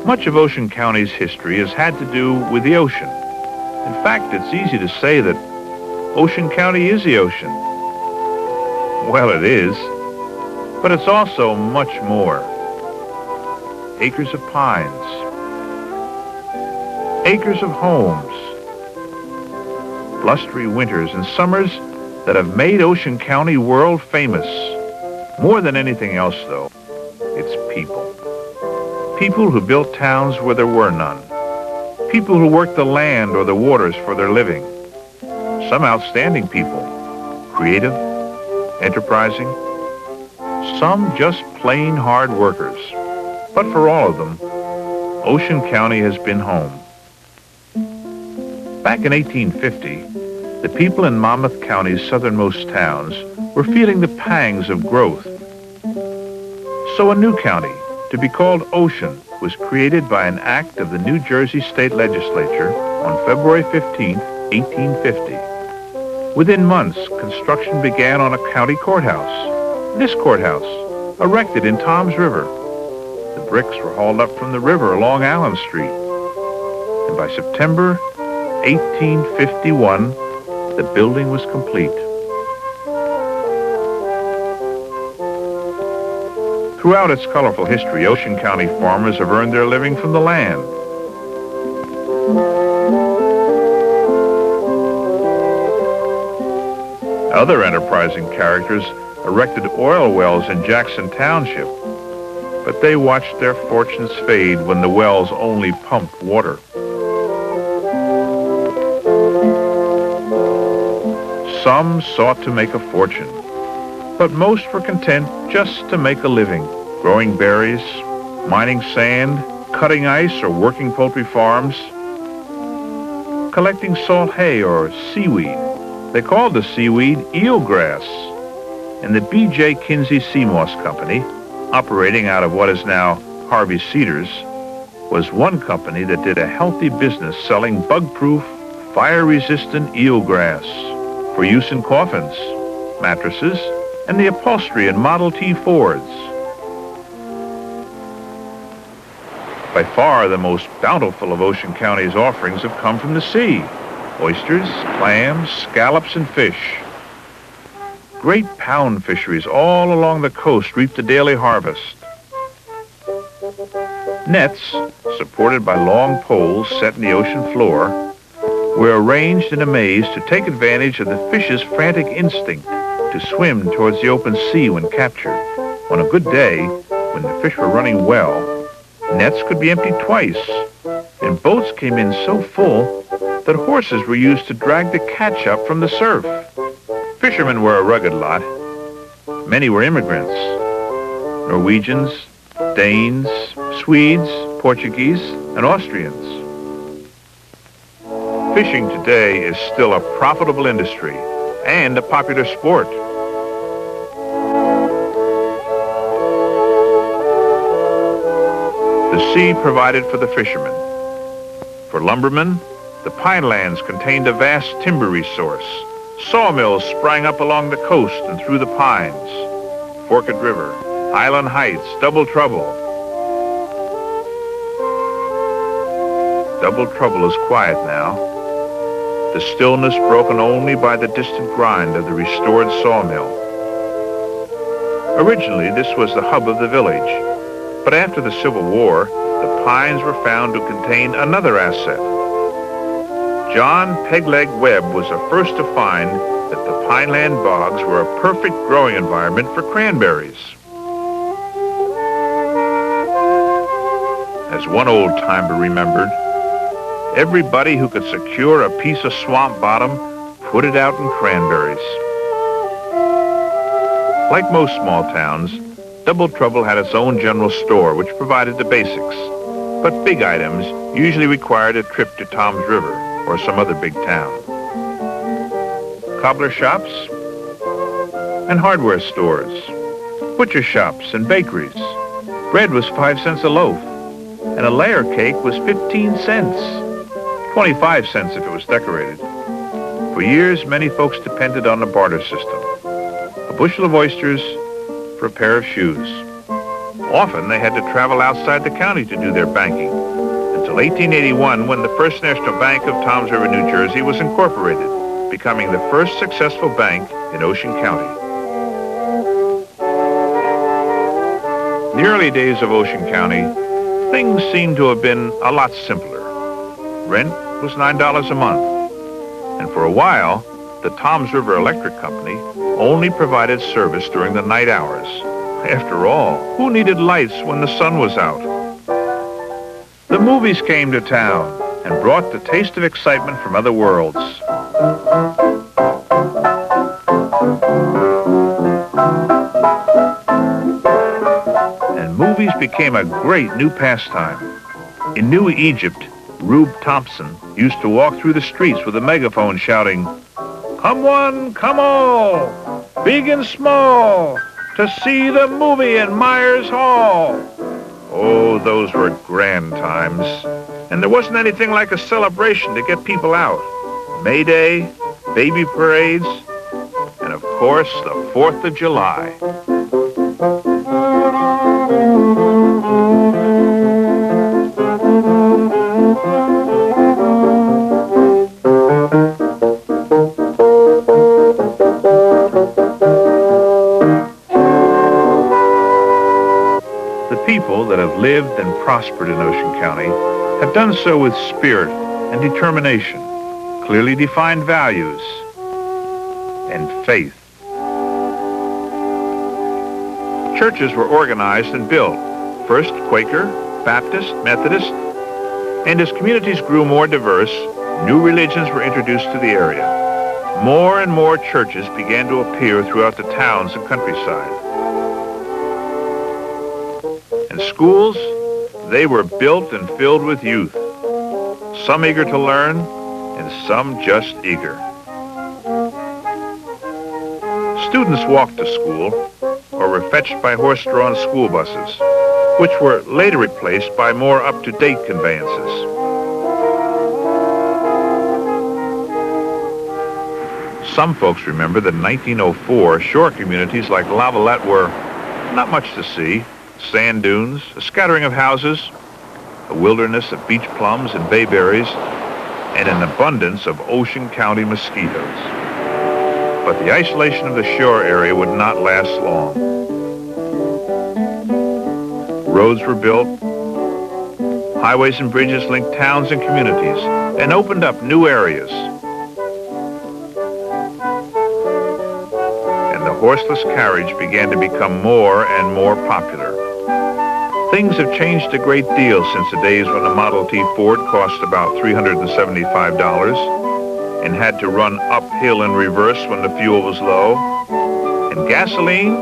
Much of Ocean County's history has had to do with the ocean. In fact, it's easy to say that Ocean County is the ocean. Well, it is, but it's also much more. Acres of pines, acres of homes, blustery winters and summers that have made Ocean County world famous. More than anything else, though, it's people. People who built towns where there were none. People who worked the land or the waters for their living. Some outstanding people, creative, enterprising, some just plain hard workers. But for all of them, Ocean County has been home. Back in 1850, the people in Monmouth County's southernmost towns were feeling the pangs of growth. So a new county, to be called Ocean, was created by an act of the New Jersey State Legislature on February 15, 1850. Within months, construction began on a county courthouse. This courthouse, erected in Toms River. The bricks were hauled up from the river along Allen Street. And by September 1851, the building was complete. Throughout its colorful history, Ocean County farmers have earned their living from the land. Other enterprising characters erected oil wells in Jackson Township, but they watched their fortunes fade when the wells only pumped water. Some sought to make a fortune, but most were content just to make a living, growing berries, mining sand, cutting ice or working poultry farms, collecting salt hay or seaweed. They called the seaweed eelgrass. And the B.J. Kinsey Sea Moss Company, operating out of what is now Harvey Cedars, was one company that did a healthy business selling bug-proof, fire-resistant eelgrass for use in coffins, mattresses, and the upholstery in Model T Fords. By far, the most bountiful of Ocean County's offerings have come from the sea. Oysters, clams, scallops, and fish. Great pound fisheries all along the coast reap the daily harvest. Nets, supported by long poles set in the ocean floor, were arranged in a maze to take advantage of the fish's frantic instinct to swim towards the open sea when captured. On a good day, when the fish were running well, nets could be emptied twice, and boats came in so full that horses were used to drag the catch up from the surf. Fishermen were a rugged lot. Many were immigrants, Norwegians, Danes, Swedes, Portuguese, and Austrians. Fishing today is still a profitable industry and a popular sport. The sea provided for the fishermen. For lumbermen, the pinelands contained a vast timber resource. Sawmills sprang up along the coast and through the pines. Forked River, Island Heights, Double Trouble. Double Trouble is quiet now, the stillness broken only by the distant grind of the restored sawmill. Originally, this was the hub of the village, but after the Civil War, the pines were found to contain another asset. John Pegleg Webb was the first to find that the pineland bogs were a perfect growing environment for cranberries. As one old-timer remembered, everybody who could secure a piece of swamp bottom put it out in cranberries. Like most small towns, Double Trouble had its own general store, which provided the basics. But big items usually required a trip to Toms River or some other big town. Cobbler shops and hardware stores, butcher shops and bakeries. Bread was 5 cents a loaf, and a layer cake was 15 cents, 25 cents if it was decorated. For years, many folks depended on the barter system. A bushel of oysters for a pair of shoes. Often they had to travel outside the county to do their banking, until 1881 when the First National Bank of Toms River, New Jersey was incorporated, becoming the first successful bank in Ocean County. In the early days of Ocean County, things seemed to have been a lot simpler. Rent was $9 a month, and for a while, the Toms River Electric Company only provided service during the night hours. After all, who needed lights when the sun was out? The movies came to town and brought the taste of excitement from other worlds. And movies became a great new pastime. In New Egypt, Rube Thompson used to walk through the streets with a megaphone shouting, "Come one, come all, big and small, to see the movie in Myers Hall." Oh, those were grand times. And there wasn't anything like a celebration to get people out. May Day, baby parades, and of course, the 4th of July. People that have lived and prospered in Ocean County have done so with spirit and determination, clearly defined values, and faith. Churches were organized and built, first Quaker, Baptist, Methodist, and as communities grew more diverse, new religions were introduced to the area. More and more churches began to appear throughout the towns and countryside. And schools, they were built and filled with youth, some eager to learn and some just eager. Students walked to school or were fetched by horse-drawn school buses, which were later replaced by more up-to-date conveyances. Some folks remember that in 1904, shore communities like Lavallette were not much to see. Sand dunes, a scattering of houses, a wilderness of beach plums and bayberries, and an abundance of Ocean County mosquitoes. But the isolation of the shore area would not last long. Roads were built, highways and bridges linked towns and communities, and opened up new areas. And the horseless carriage began to become more and more popular. Things have changed a great deal since the days when a Model T Ford cost about $375 and had to run uphill in reverse when the fuel was low, and gasoline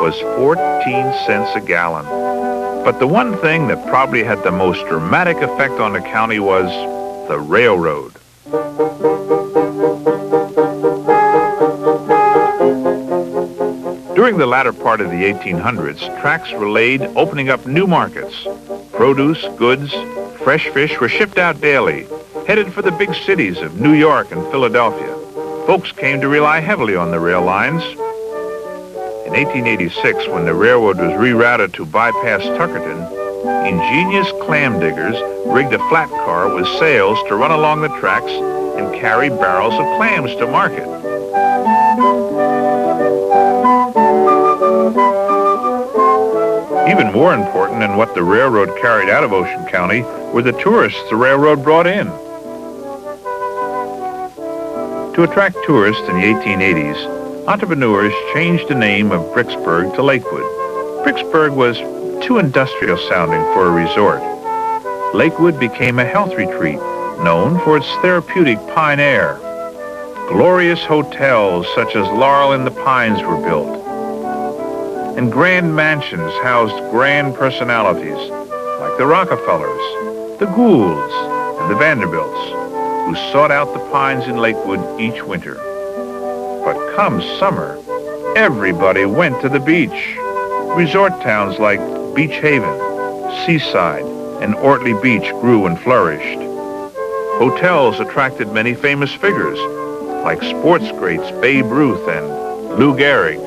was 14 cents a gallon. But the one thing that probably had the most dramatic effect on the county was the railroad. During the latter part of the 1800s, tracks were laid, opening up new markets. Produce, goods, fresh fish were shipped out daily, headed for the big cities of New York and Philadelphia. Folks came to rely heavily on the rail lines. In 1886, when the railroad was rerouted to bypass Tuckerton, ingenious clam diggers rigged a flat car with sails to run along the tracks and carry barrels of clams to market. Even more important than what the railroad carried out of Ocean County were the tourists the railroad brought in. To attract tourists in the 1880s, entrepreneurs changed the name of Bricksburg to Lakewood. Bricksburg was too industrial sounding for a resort. Lakewood became a health retreat known for its therapeutic pine air. Glorious hotels such as Laurel in the Pines were built, and grand mansions housed grand personalities like the Rockefellers, the Goulds, and the Vanderbilts, who sought out the pines in Lakewood each winter. But come summer, everybody went to the beach. Resort towns like Beach Haven, Seaside, and Ortley Beach grew and flourished. Hotels attracted many famous figures like sports greats Babe Ruth and Lou Gehrig.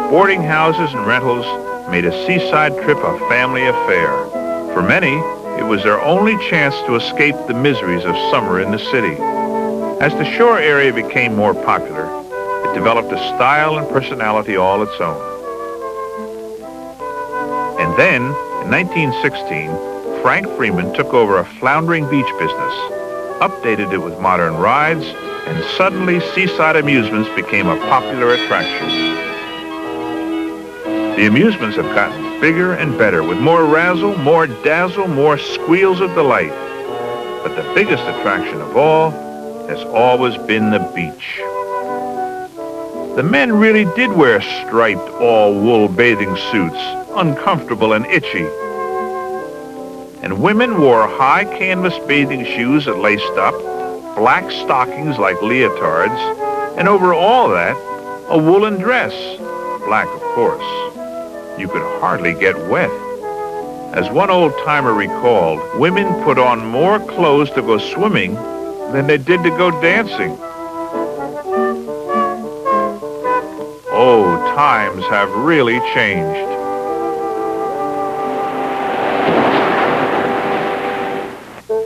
Boarding houses and rentals made a seaside trip a family affair. For many, it was their only chance to escape the miseries of summer in the city. As the shore area became more popular, it developed a style and personality all its own. And then, in 1916, Frank Freeman took over a floundering beach business, updated it with modern rides, and suddenly seaside amusements became a popular attraction. The amusements have gotten bigger and better, with more razzle, more dazzle, more squeals of delight. But the biggest attraction of all has always been the beach. The men really did wear striped all-wool bathing suits, uncomfortable and itchy. And women wore high canvas bathing shoes that laced up, black stockings like leotards, and over all that, a woolen dress, black of course. You could hardly get wet. As one old-timer recalled, women put on more clothes to go swimming than they did to go dancing. Oh, times have really changed.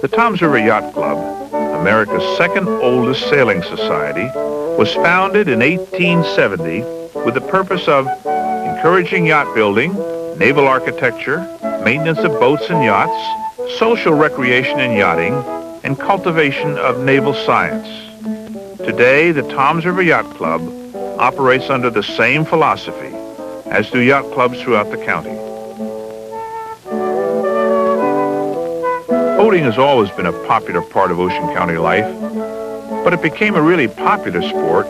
The Toms River Yacht Club, America's second oldest sailing society, was founded in 1870 with the purpose of encouraging yacht building, naval architecture, maintenance of boats and yachts, social recreation in yachting, and cultivation of naval science. Today, the Toms River Yacht Club operates under the same philosophy, as do yacht clubs throughout the county. Boating has always been a popular part of Ocean County life, but it became a really popular sport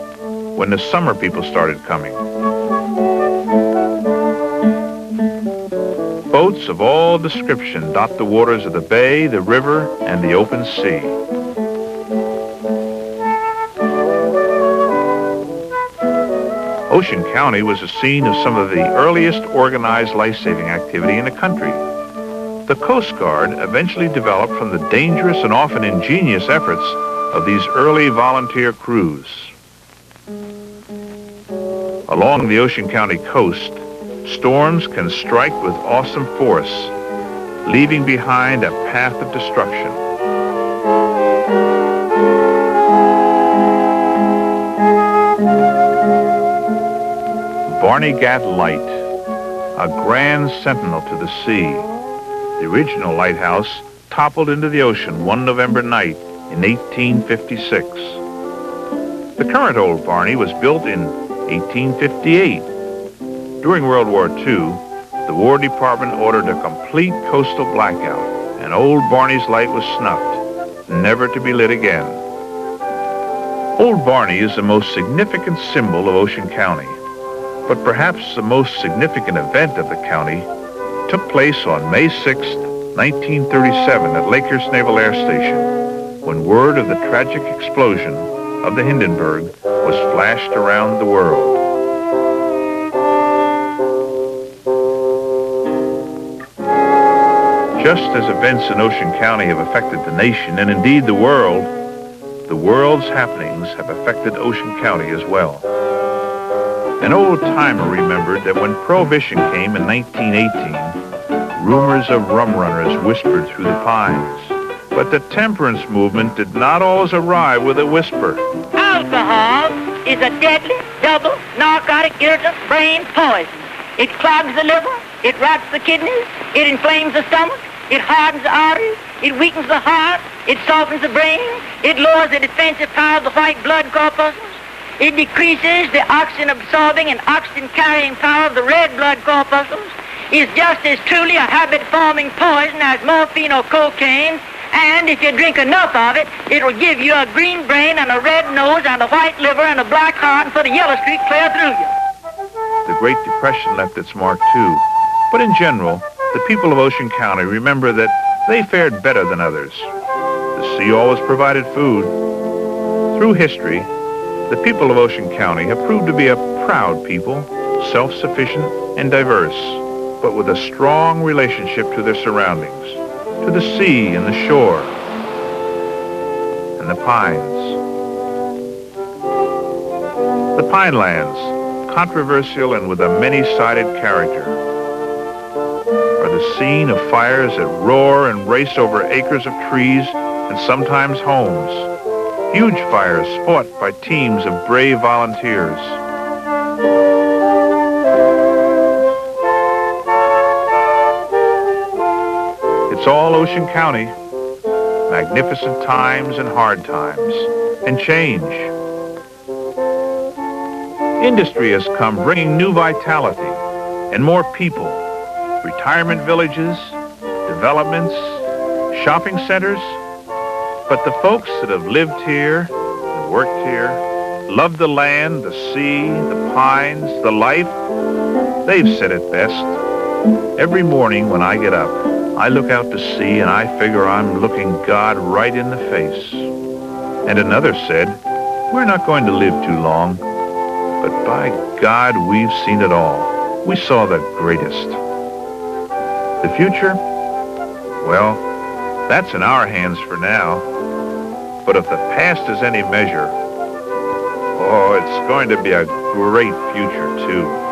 when the summer people started coming. Boats of all description dot the waters of the bay, the river, and the open sea. Ocean County was the scene of some of the earliest organized life-saving activity in the country. The Coast Guard eventually developed from the dangerous and often ingenious efforts of these early volunteer crews. Along the Ocean County coast, storms can strike with awesome force, leaving behind a path of destruction. Barney Gat Light, a grand sentinel to the sea. The original lighthouse toppled into the ocean one November night in 1856. The current Old Barney was built in 1858. During World War II, the War Department ordered a complete coastal blackout, and Old Barney's light was snuffed, never to be lit again. Old Barney is the most significant symbol of Ocean County, but perhaps the most significant event of the county took place on May 6, 1937 at Lakehurst Naval Air Station, when word of the tragic explosion of the Hindenburg was flashed around the world. Just as events in Ocean County have affected the nation, and indeed the world's happenings have affected Ocean County as well. An old-timer remembered that when Prohibition came in 1918, rumors of rum runners whispered through the pines. But the temperance movement did not always arrive with a whisper. Alcohol is a deadly, double, narcotic, irritant, brain poison. It clogs the liver, it rots the kidneys, it inflames the stomach, it hardens the arteries, it weakens the heart, it softens the brain, it lowers the defensive power of the white blood corpuscles, it decreases the oxygen-absorbing and oxygen-carrying power of the red blood corpuscles, is just as truly a habit-forming poison as morphine or cocaine, and if you drink enough of it, it'll give you a green brain and a red nose and a white liver and a black heart and put a yellow streak clear through you. The Great Depression left its mark too, but in general, the people of Ocean County remember that they fared better than others. The sea always provided food. Through history, the people of Ocean County have proved to be a proud people, self-sufficient and diverse, but with a strong relationship to their surroundings, to the sea and the shore, and the pines. The Pinelands, controversial and with a many-sided character. a scene of fires that roar and race over acres of trees and sometimes homes. Huge fires fought by teams of brave volunteers. It's all Ocean County. Magnificent times and hard times, and change. Industry has come bringing new vitality and more people. Retirement villages, developments, shopping centers. But the folks that have lived here and worked here, loved the land, the sea, the pines, the life, they've said it best. Every morning when I get up, I look out to sea and I figure I'm looking God right in the face. And another said, we're not going to live too long, but by God, we've seen it all. We saw the greatest. The future? Well, that's in our hands for now. But if the past is any measure, oh, it's going to be a great future, too.